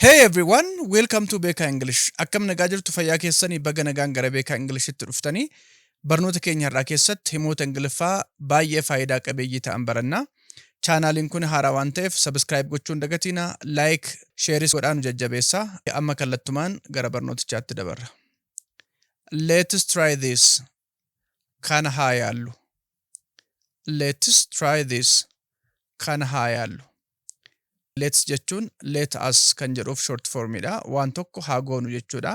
Hey everyone, welcome to Beka English. Akkam nagaa jirtu fayyaa keessanii baga nagaan gara Beka Englishitti dhuftanii barnoota keenya har'aa keessatti himoota Ingiliffaa baay'ee faayidaa qabeeyyii ta'an barannaa. Chaanaaliin kun haaraa waan ta'eef subscribe gochuun dagatina, like, shareis godhaan jajjabeessaa. Amma kallattumaan gara barnootichaatti dabarra. Let's try this. Kana haa yaallu. Let's try this. Kana haa yaallu. Let's jechuun let us kan jedhuuf short formidha. Waan tokko haa goonu jechuudha.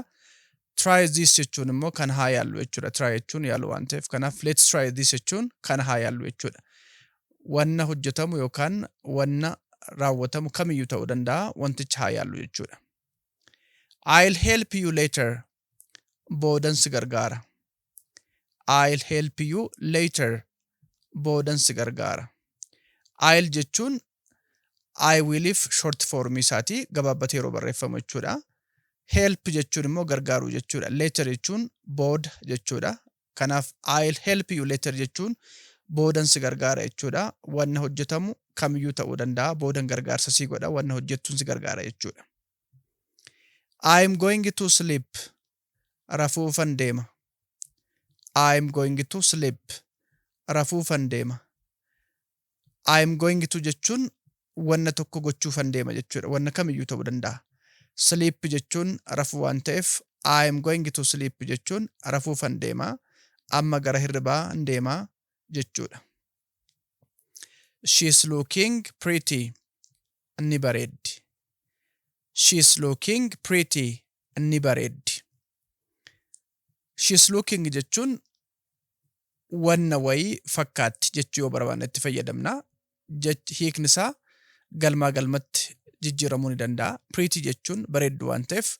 Try this jechuun immoo kan haa yaallu jechuudha. Try jechuun yaalu waan ta'eef kanaaf let's try this jechuun kan haa yaallu jechuudha. Wanna hojjetamu yookaan wanna raawwatamu kamiyyuu ta'uu danda'a wanticha haa yaallu jechuudha. I'll help you later. Boodan si gargaara. I'll help you later. Boodan si gargaara. I'll jechuun I will if short form isaati gabaabbatee yeroo barreeffamu jechuudha. Help jechuun immoo gargaaruu jechuudha. Later jechuun booda jechuudha. Kanaaf I'll help you later jechuun boodan si gargaara jechuudha. Wanna hojjetamu kamiyyuu ta'uu danda'a. Boodan gargaarsa si godha. Wanna hojjettuun si gargaara jechuudha. I'm going to sleep. Rafuufan deema. I'm going to sleep. Rafuufan deema. I'm going to jechuun wanna tokko gochuufan deema jechuudha. Wanna kamiyyuu ta'uu danda'a. Sleep jechuun rafuu waan ta'eef I'm going to sleep jechuun rafuufan deema. Amma gara hirribaa deema jechuudha. She's looking pretty. Ni bareeddi. She's looking pretty. Ni bareeddi. She's looking jechuun wanna wayii fakkaatti jechuu yoo barbaanne itti fayyadamna. Hiikni isaa galmaa galmatti jijjiiramuu ni danda'a. Pretty jechuun bareeddu waan ta'eef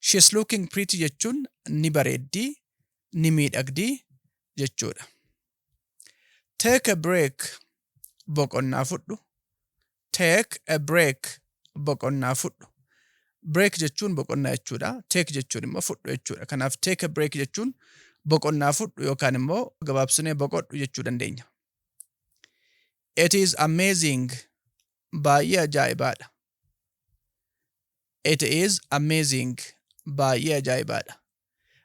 she's looking pretty jechuun ni bareeddi, ni miidhagdi jechuudha. Take a break. Boqonnaa fudhu. Take a break. Boqonnaa fudhu. Break jechuun boqonnaa jechuudha. Take jechuun immoo fudhu jechuudha. Kanaaf take a break jechuun boqonnaa fudhu yookaan immoo gabaabsinee boqodhu jechuu dandeenya. It is amazing. Baay'ee ajaa'ibaadha. It is amazing. Baay'ee ajaa'ibaadha.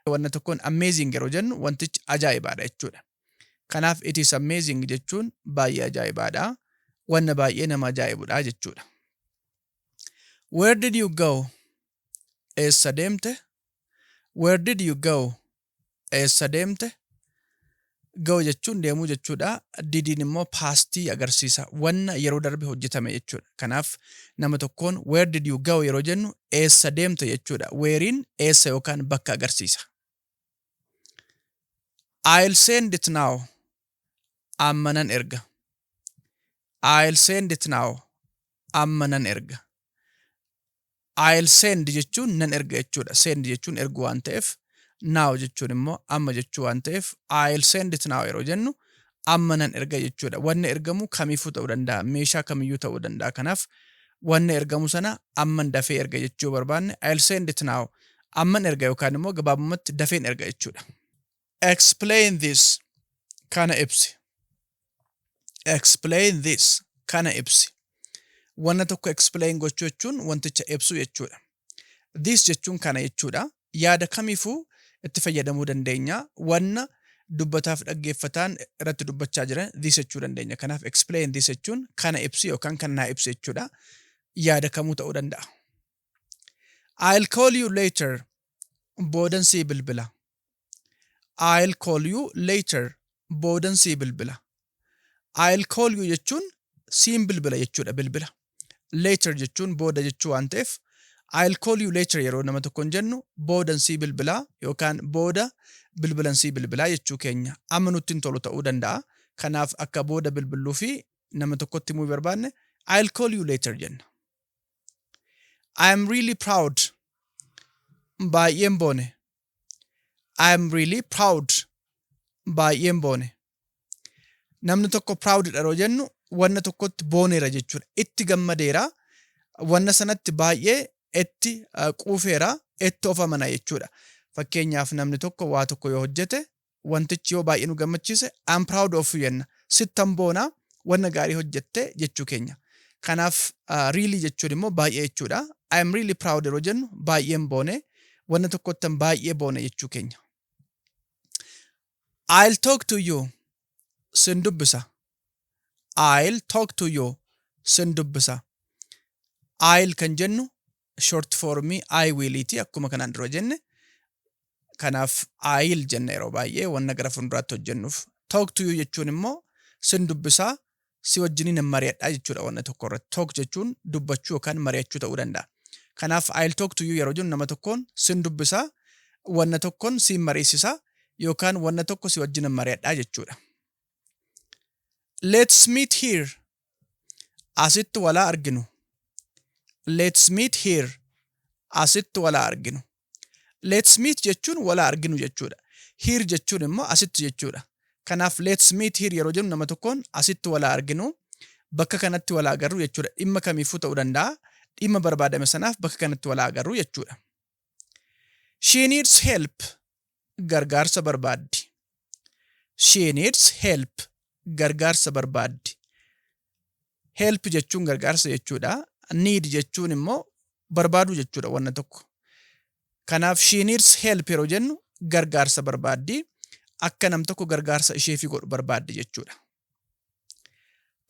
Wanna tokkoon amazing yeroo jennu wantichi ajaa'ibaadha jechuudha. Kanaaf it is amazing jechuun baay'ee ajaa'ibaadha. Wanna baay'ee nama ajaa'ibudha jechuudha. Where did you go? Eessa deemte? Where did you go? Eessa deemte? Go jechuun deemuu jechuudha. Didiin immoo paastii agarsiisa. Wanna yeroo darbe hojjetame jechuudha. Kanaaf nama tokkoon where did you go yeroo jennu eessa deemte jechuudha. Wherein eessa yookaan bakka agarsiisa. I'll send it now. Amma nan erga. I'll send it now. Amma nan erga. I'll send jechuun nan erga jechuudha. Send jechuun ergu waan ta'eef now jechuun immoo amma jechuu waan ta'eef I'll send it now yeroo jennu amma nan erga jechuudha. Wanni ergamu kamiifuu ta'uu danda'a. Meeshaa kamiyyuu ta'uu danda'a. Kanaaf wanni ergamu sana amman dafee erga jechuu barbaanne I'll send it now. Amman erga yookaan immoo gabaabumatti dafeen erga jechuudha. Explain this. Kana ibsi. Explain this. Kana ibsi. Wanna tokko explain gochuu jechuun wanticha ibsu jechuudha. This jechuun kana jechuudha. Yaada kamiifuu itti fayyadamuu dandeenya. Wanna dubbataaf dhaggeeffataan irratti dubbachaa jiran this jechuu dandeenya. Kanaaf explain this jechuun kana ibsi yookaan kan naa ibsi jechuudha. Yaada kamuu ta'uu danda'a. I'll call you later. Boodan sii bilbila. I'll call you later. Boodan sii bilbila. I'll call you jechuun siin bilbila jechuudha. Bilbila. Later jechuun booda jechuu waan ta'eef I'll call you later yeroo nama tokkoon jennu boodan sii bilbilaa yookaan booda bilbilan sii bilbilaa jechuu keenya. Amma nutti hin tolu ta'uu danda'a. Kanaaf akka booda bilbilluu fi nama tokkotti himuu barbaanne I'll call you later jenna. I am really proud. Baay'een boone. I am really proud. Baay'een boone. Namni tokko proud yeroo jennu wanna tokkotti booneera jechuudha. Itti gammadeera. Wanna sanatti baay'ee itti quufeera. Itti of amana jechuudha. Fakkeenyaaf namni tokko waa tokko yoo hojjete wantichi yoo baay'ee nu gammachiise I'm proud of you jenna. Sittan boona wanna gaarii hojjette jechuu keenya. Kanaaf really jechuun immoo baay'ee jechuudha. I am really proud yeroo jennu baay'een boone wanna tokkottan baay'ee boone jechuu keenya. I'll talk to you. Sin dubbisa. I'll talk to you. Sin dubbisa. I'll kan jennu short form I will iti akkuma kanaan dura jenne. Kanaaf I'll jenna yeroo baay'ee wanna gara fuulduraatti hojjennuuf. Talk to you jechuun immoo sin dubbisaa si wajjiniin mari'adhaa jechuudha wanna tokko irratti. Talk jechuun dubbachuu yookaan mari'achuu ta'uu danda'a. Kanaaf I'll talk to you yeroo jennu nama tokkoon sin dubbisaa wanna tokkoon si mariisisaa yookaan wanna tokko si wajjin mari'adhaa jechuudha. Let's meet here. Asitti walaa arginu. Let's meet here. Asitti walaa arginu. Let's meet jechuun walaa arginu jechuudha. Here jechuun immoo asitti jechuudha. Kanaaf let's meet here yeroo jennu nama tokkoon asitti walaa arginu bakka kanatti walaa agarru jechuudha. Dhimma kamiifuu ta'uu danda'a. Dhimma barbaadame sanaaf bakka kanatti walaa agarru jechuudha. She needs help. Gargaarsa barbaaddi. She needs help. Gargaarsa barbaaddi. Help jechuun gargaarsa jechuudha. Need jechuun immoo barbaadu jechuudha wanna tokko. Kanaaf she needs help yeroo jennu gargaarsa barbaaddi. Akka nam tokko gargaarsa isheefi godhu barbaaddi jechuudha.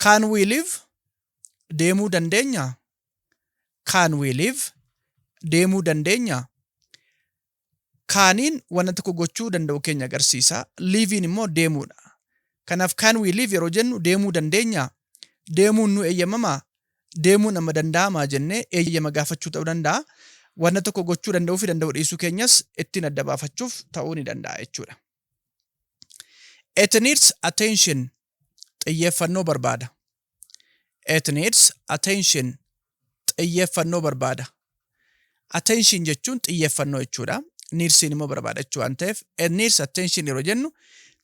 Can we live? Deemuu dandeenya? Can we live? Deemuu dandeenya? Kaaniin wanna tokko gochuu danda'u keenya agarsiisa. Liviin immoo deemuudha. Kanaaf can we live yeroo jennu deemuu dandeenya? Deemuun nu eeyyamamaa? Deemuun amma danda'amaa jennee eeyyama gaafachuu ta'uu danda'a. Wanna tokko gochuu danda'uu fi danda'uu dhiisuu keenyas ittiin adda baafachuuf ta'uu ni danda'a jechuudha. It needs attention. Xiyyeeffannoo barbaada. It needs attention. Xiyyeeffannoo barbaada. Attention jechuun xiyyeeffannoo jechuudha. Needsiin immoo barbaada jechuu waan ta'eef it needs attention yeroo jennu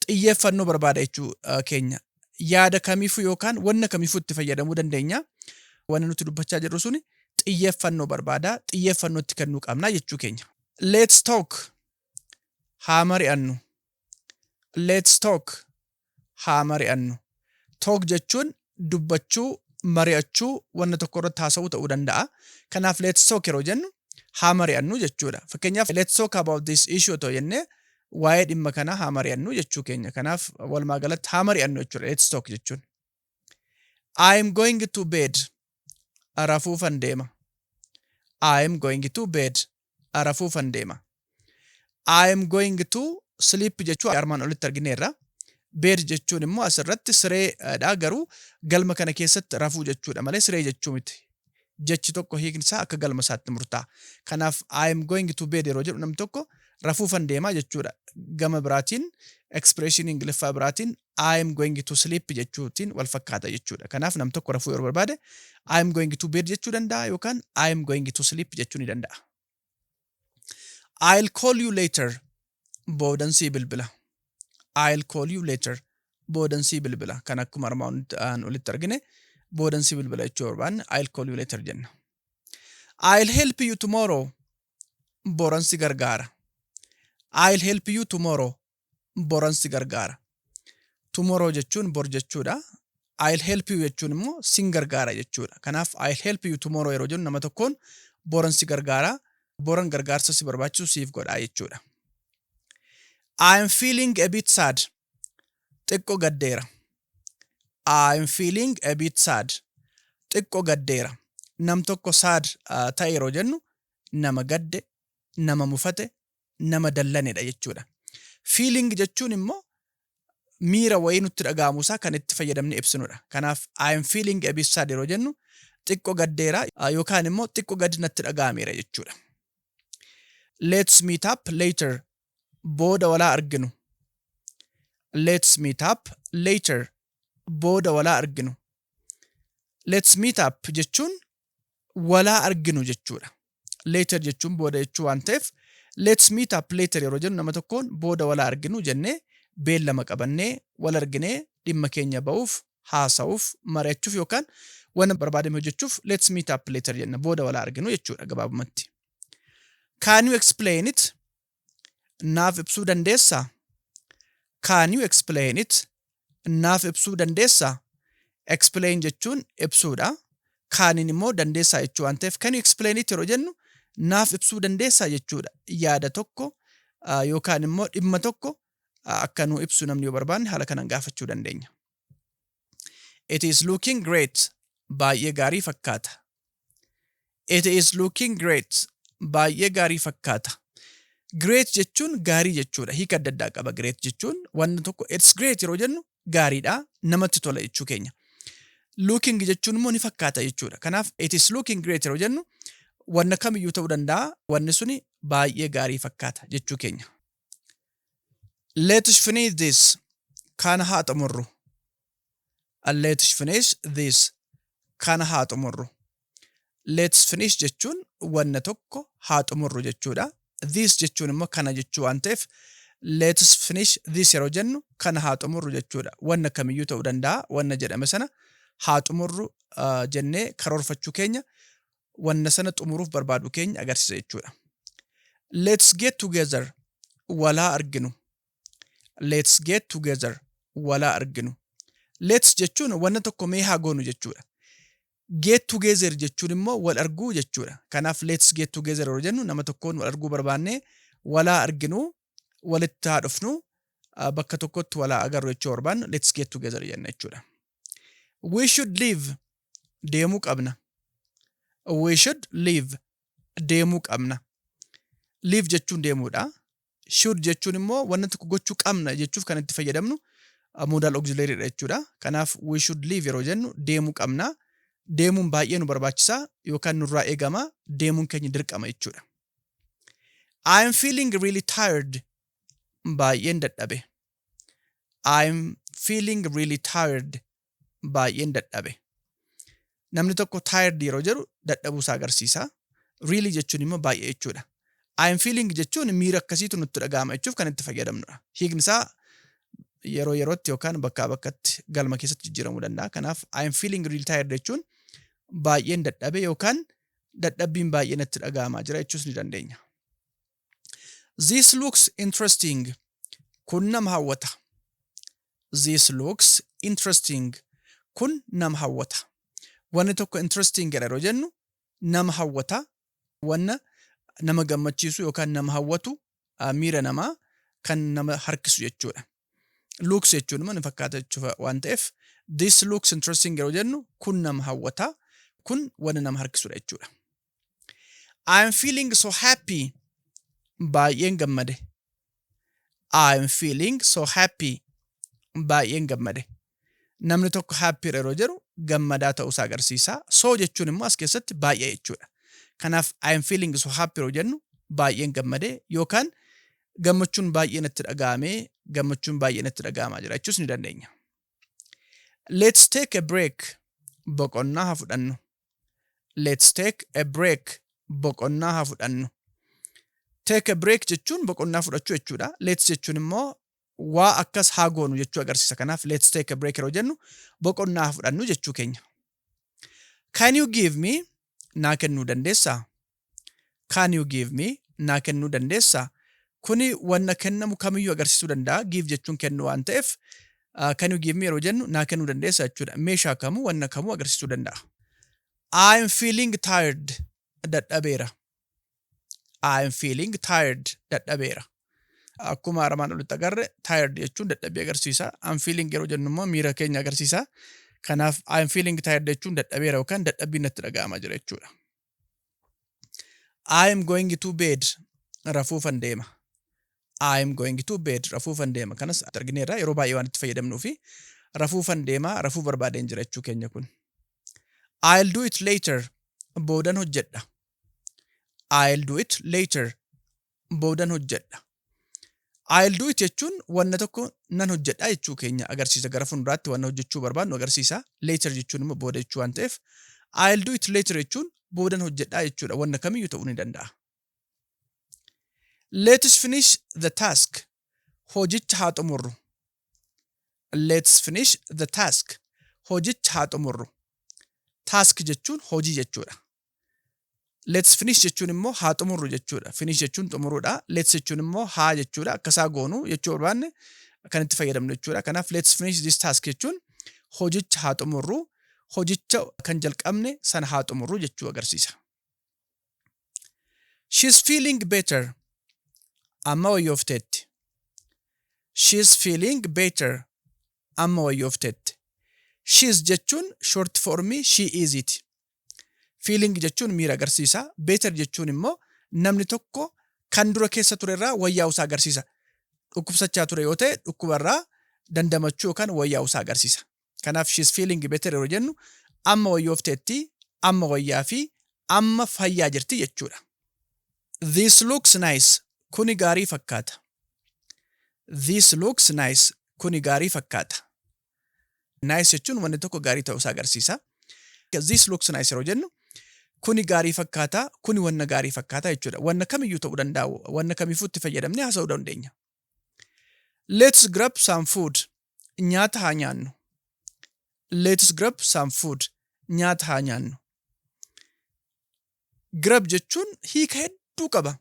xiyyeeffannoo barbaada jechuu keenya. Yaada kamiifuu yookaan wanna kamiifuu itti fayyadamuu dandeenya. Wanna nuti dubbachaa jirru suni xiyyeeffannoo barbaada. Xiyyeeffannoo itti kennuu qabna jechuu keenya. Let's talk. Haa mari'annu. Let's talk. Haa mari'annu. Talk jechuun dubbachuu, mari'achuu, wanna tokko irratti haasa'uu ta'uu danda'a. Kanaaf let's talk yeroo jennu haa mari'annu jechuudha. Fakkeenyaaf let's talk about this issue otoo jennee waa'ee dhimma kanaa haa mari'annu jechuu keenya. Kanaaf walumaa galatti haa mari'annu jechuudha let's talk jechuun. I'm going to bed. Rafuufan deema. I'm going to bed. Rafuufan deema. I'm going to sleep jechuun armaan olitti argineerra. Bed jechuun immoo asirratti sireedha garuu galma kana keessatti rafuu jechuudha malee siree jechuu miti. Jechi tokko hiikni isaa akka galma isaatti murtaa'a. Kanaaf I'm going to bed yeroo jedhu namni tokko rafuufan deemaa jechuudha. Gama biraatiin expression Ingliffaa biraatiin I'm going to sleep jechuutiin wal fakkaata jechuudha. Kanaaf namni tokko rafuu yeroo barbaade I'm going to bed jechuu danda'a yookaan I'm going to sleep jechuu ni danda'a. I'll call you later. Boodansii bilbila. I'll call you later. Boodansii bilbila. Kan akkuma armaan olitti argine boodansii bilbila jechuu barbaanne I'll call you later jenna. I'll help you tomorrow. Boransi gargaara. I'll help you tomorrow. Boransi gargaara. Tomorrow jechuun bor jechuudha. I'll help you jechuun immoo sin gargaara jechuudha. Kanaaf I'll help you tomorrow yeroo jennu nama tokkoon boransi gargaara. Boran gargaarsa si barbaachisu siif godhaa jechuudha. I'm feeling a bit sad. Xiqqoo gaddeera. I'm feeling a bit sad. Xiqqoo gaddeera. Nam tokko sad ta'e yeroo jennu nama gadde, nama mufate, nama dallanedha jechuudha. Feeling jechuun immoo miira wayii nutti dhaga'amuusaa kan itti fayyadamne ibsinudha. Kanaaf I'm feeling a bit sad yeroo jennu xiqqoo gaddeera yookaan immoo xiqqoo gaddi natti dhaga'ameera jechuudha. Let's meet up later. Booda walaa arginu. Let's meet up later. Booda walaa arginu. Let's meet up jechuun walaa arginu jechuudha. Later jechuun booda jechuu waan ta'eef let's meet up later yeroo jennu nama tokkoon booda walaa arginu jennee beellama qabannee wal arginee dhimma keenya ba'uuf haasa'uuf mari'achuuf yookaan wanna barbaadame hojjechuuf let's meet up later jenna booda walaa arginu jechuudha gabaabumatti. Can you explain it? Naaf ibsuu dandeessaa? Can you explain it? Naaf ibsuu dandeessaa? Explain jechuun ibsuudha. Kaaniin immoo dandeessaa jechuu waan ta'eef can you explain it yeroo jennu naaf ibsuu dandeessaa jechuudha. Yaada tokko yookaan immoo dhimma tokko akka nu ibsu namni yoo barbaanne haala kanaan gaafachuu dandeenya. It is looking great. Baay'ee gaarii fakkaata. It is looking great. Baay'ee gaarii fakkaata. Great jechuun gaarii jechuudha. Hiika adda addaa qaba great jechuun wanna tokko it's great yeroo jennu gaariidha namatti tola jechuu keenya. Looking jechuun immoo ni fakkaata jechuudha. Kanaaf it is looking great yeroo jennu wanna kamiyyuu ta'uu danda'a wanni suni baay'ee gaarii fakkaata jechuu keenya. Let's finish this. Kana haa xumurru. Let's finish this. Kana haa xumurru. Let's finish jechuun wanna tokko haa xumurru jechuudha. This jechuun immoo kana jechuu waan ta'eef let's finish this yeroo jennu kana haa xumurru jechuudha. Wanna kamiyyuu ta'uu danda'a wanna jedhame sana haa xumurru jennee karoorfachuu keenya wanna sana xumuruuf barbaadu keenya agarsiisa jechuudha. Let's get together. Walaa arginu. Let's get together. Walaa arginu. Let's jechuun wanna tokko mee haa goonu jechuudha. Get together jechuun immoo wal arguu jechuudha. Kanaaf let's get together yeroo jennu nama tokkoon wal arguu barbaanne walaa arginu walitti haa dhufnu bakka tokkotti walaa agarru jechuu barbaannu let's get together jenna jechuudha. We should leave. Deemuu qabna. We should leave. Deemuu qabna. Leave jechuun deemuudha. Should jechuun immoo wanna tokko gochuu qabna jechuuf kan itti fayyadamnu modal auxiliary jechuudha. Kanaaf we should leave yeroo jennu deemuu qabna. Deemuun baay'ee nu barbaachisaa yookaan nurraa eegama deemuun keenya dirqama jechuudha. I am feeling really tired. Baay'een dadhabe. I am feeling really tired. Baay'een dadhabe. Namni tokko tired yeroo jedhu dadhabuu isaa agarsiisa. Really jechuun immoo baay'ee jechuudha. I am feeling jechuun miira akkasiitu nutti dhaga'ama jechuuf kan itti fayyadamnudha. Hiikni isaa yeroo yerootti yookaan bakkaa bakkatti galma keessatti jijjiiramuu danda'a. Kanaaf I am feeling really tired jechuun baay'een dadhabe yookaan dadhabbiin baay'ee natti dhaga'amaa jira jechuus ni dandeenya. This looks interesting. Kun nama hawwata. This looks interesting. Kun nama hawwata. Wanni tokko interesting yeroo jennu nama hawwata. Wanna nama gammachiisu yookaan nama hawwatu miira namaa kan nama harkisu jechuudha. Looks jechuun immoo ni fakkaata jechuudha waan ta'eef this looks interesting yeroo jennu kun nama hawwata. Kun wanna nama harkisudha jechuudha. I am feeling so happy. Baay'een gammade. I am feeling so happy. Baay'een gammade. Namni tokko happy yeroo jedhu gammadaa ta'uu isaa agarsiisa. So jechuun immoo as keessatti baay'ee jechuudha. Kanaaf I am feeling so happy yeroo jennu baay'een gammade yookaan gammachuun baay'ee natti dhaga'ame gammachuun baay'ee natti dhaga'amaa jira jechuus ni dandeenya. Let's take a break. Boqonnaa haa fudhannu. Let's take a break. Boqonnaa haa fudhannu. Take a break jechuun boqonnaa fudhachuu jechuudha. Let's jechuun immoo waa akkas haa goonu jechuu agarsiisa. Kanaaf let's take a break yeroo jennu boqonnaa haa fudhannu jechuu keenya. Can you give me? Naa kennuu dandeessaa? Can you give me? Naa kennuu dandeessaa? Kuni wanna kennamu kamiyyuu agarsiisuu danda'a. Give jechuun kennu waan ta'eef can you give me yeroo jennu naa kennuu dandeessaa jechuudha. Meeshaa kamuu wanna kamuu agarsiisuu danda'a. I am feeling tired. Dadhabeera. I am feeling tired. Dadhabeera. Akkuma armaan olitti agarre tired jechuun dadhabbii agarsiisa. I am feeling yeroo jennu immoo miira keenya agarsiisa. Kanaaf I am feeling tired jechuun dadhabeera yookaan dadhabbii natti dhaga'amaa jira jechuudha. I am going to bed. Rafuufan deema. I am going to bed. Rafuufan deema. Kanas argineerra yeroo baay'ee waan itti fayyadamnuu fi rafuufan deema rafuu barbaadeen jira jechuu keenya kun. I'll do it later. Boodan hojjedha. I'll do it later. Boodan hojjedha. I'll do it jechuun wanna tokko nan hojjedha jechuu keenya agarsiisa. Gara fuulduraatti wanna hojjechuu barbaadnu agarsiisa. Later jechuun immoo booda jechuu waan ta'eef I'll do it later jechuun boodan hojjedha jechuudha. Wanna kamiyyuu ta'uu ni danda'a. Let's finish the task. Hojicha haa xumurru. Let's finish the task. Hojicha haa xumurru. Task jechuun hojii jechuudha. Let's finish jechuun immoo haa xumurru jechuudha. Finish jechuun xumuruudha. Let's jechuun immoo haa jechuudha. Akkasaa goonu jechuu barbaanne kan itti fayyadamnu jechuudha. Kanaaf let's finish this task jechuun hojicha haa xumurru. hojicha kan jalqabne sana haa xumurru jechuu agarsiisa. She's feeling better. Amma wayyoofteetti. She's feeling better. Amma wayyoofteetti. She's jechuun short formii she is it. Feeling jechuun miira agarsiisa. Better jechuun immoo namni tokko kan dura keessa ture irraa wayyaa'uusaa agarsiisa. Dhukkubsachaa ture yoo ta'e dhukkubarraa dandamachuu yookaan wayyaa'uusaa agarsiisa. Kanaaf she's feeling better yeroo jennu amma wayyoofteetti, amma wayyaa fi amma fayyaa jirti jechuudha. This looks nice. Kuni gaarii fakkaata. This looks nice. Kuni gaarii fakkaata. Nice jechuun wanni tokko gaarii ta'uusaa agarsiisa. This looks nice yeroo jennu kuni gaarii fakkaata, kuni wanna gaarii fakkaata jechuudha. Wanna kamiyyuu ta'uu danda'u, wanna kamiifuu itti fayyadamnee haasa'uu dandeenya. Let's grab some food. Nyaata haa nyaannu. Let's grab some food. Nyaata haa nyaannu. Grab jechuun hiika hedduu qaba.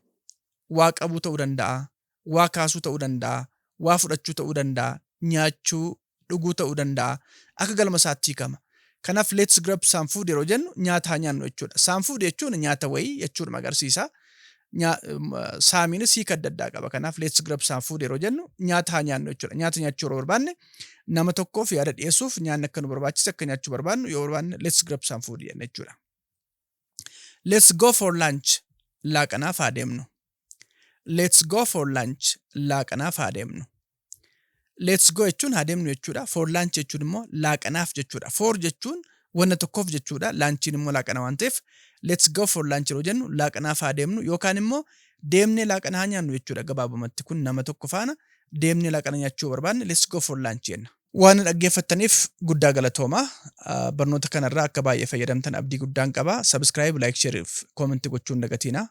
Waa qabuu ta'uu danda'a, waa kaasuu ta'uu danda'a, waa fudhachuu ta'uu danda'a, nyaachuu, dhuguu ta'uu danda'a. Akka galma isaatti hiikama. Kanaaf let's grab some food yeroo jennu nyaata haa nyaannu jechuudha. Some food jechuun nyaata wayii jechuudha agarsiisa. Saamiinis hiika adda addaa qaba. Kanaaf let's grab some food yeroo jennu nyaata haa nyaannu jechuudha. Nyaata nyaachuu yeroo barbaanne nama tokkoof yaada dhiyeessuuf nyaanni akka nu barbaachise akka nyaachuu barbaannu yoo barbaanne let's grab some food jenna jechuudha. Let's go for lunch. Laaqanaaf haa deemnu. Let's go for lunch. Laaqanaaf haa deemnu. Let's go jechuun haa deemnu jechuudha. For lunch jechuun immoo laaqanaaf jechuudha. For jechuun wanna tokkoof jechuudha. Lunchiin immoo laaqana waan ta'eef let's go for lunch yeroo jennu laaqanaaf haa deemnu yookaan immoo deemnee laaqana haa nyaannu jechuudha gabaabumatti. Kun nama tokko faana deemnee laaqana nyaachuu barbaanne let's go for lunch jenna. Waan dhaggeeffattaniif guddaa galatoomaa. Barnoota kanarraa akka baay'ee fayyadamtan abdii guddaan qaba. Subscribe, like, share, comment gochuun dagatiina.